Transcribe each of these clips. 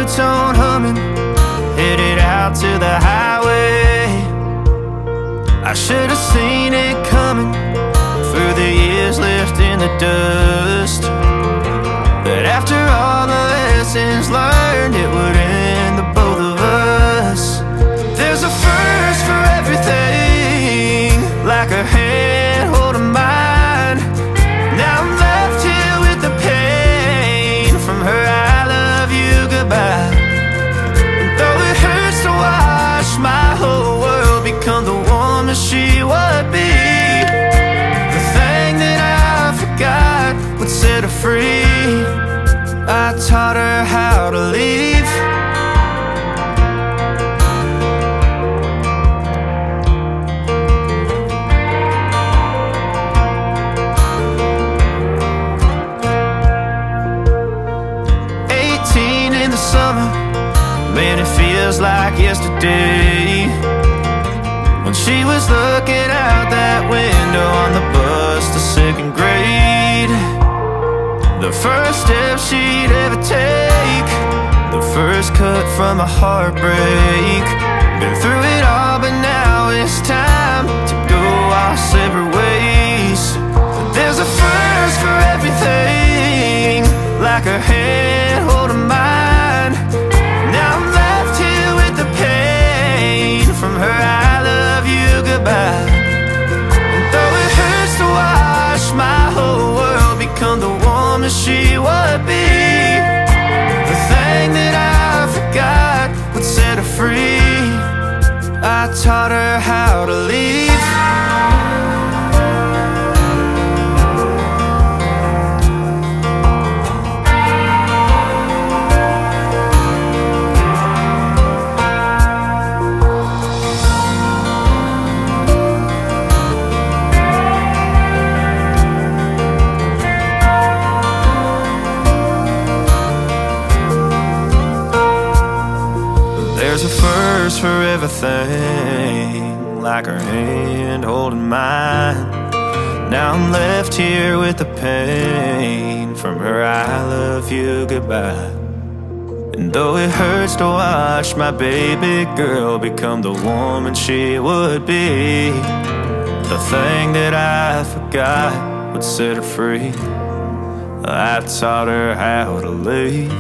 two-tone humming, headed out to the highway. I should have seen it coming through the years left in the dust, that after all the lessons learned, it would end the both of us. There's a first for everything, like her hand holding mine. Now I'm left here with the pain from her I love you goodbye. And though it hurts to watch my whole world become the woman she would be, the thing that I forgot would set her free. I taught her how to leave. 18 in the summer, man, it feels like yesterday, when she was looking out that window on the bus to second grade. The first step she'd ever take, the first cut from a heartbreak. Been through it all, but now it's time to go our separate ways. There's a first for everything, like her hand holding mine. Now I'm left here with the pain from her I love you goodbye. And though it hurts to watch my whole world become the woman she would be, the thing that I forgot would set her free. I taught her how to leave. There's a first for everything, like her hand holding mine. Now I'm left here with the pain from her I love you goodbye. And though it hurts to watch my baby girl become the woman she would be, the thing that I forgot would set her free. I taught her how to leave.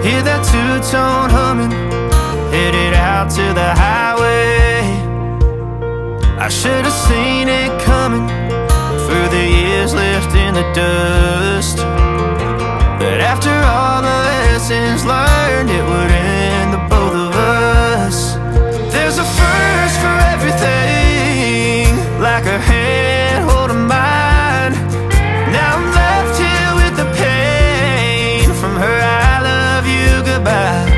Hear that two-tone humming, headed out to the highway. I should have seen it coming through the years left in the dust, that after all the lessons learned, it would end the both of us. There's a first for everything, like her hand holding mine. Now I'm left here with the pain from her I love you goodbye.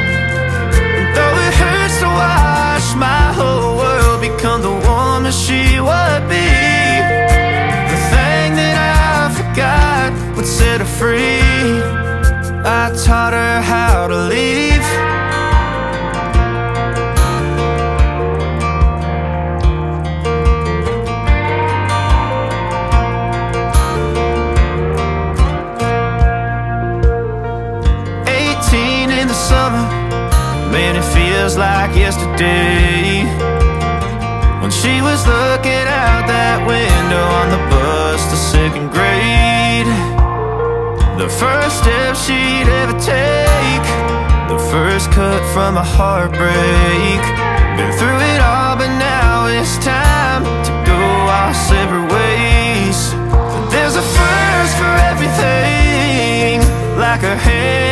And though it hurts to watch my whole world become the woman she would be, the thing that I forgot would set her free. I taught her how to leave. Summer, man, it feels like yesterday, when she was looking out that window on the bus to second grade. The first step she'd ever take, the first cut from a heartbreak. Been through it all, but now it's time to go our separate ways. There's a first for everything, like her hair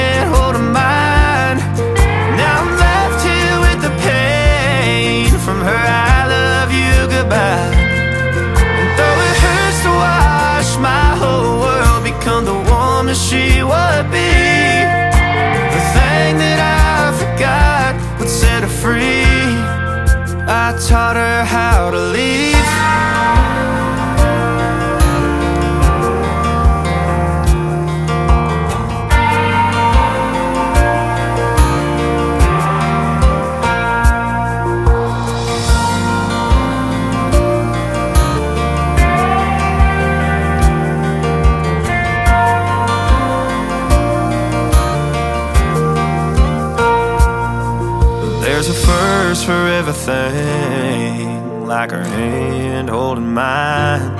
everything, like her hand holding mine.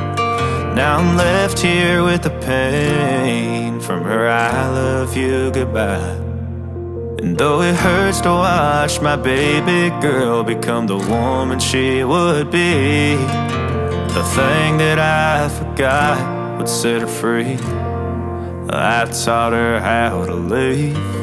Now I'm left here with the pain from her I love you goodbye. And though it hurts to watch my baby girl become the woman she would be, the thing that I forgot would set her free. I taught her how to leave.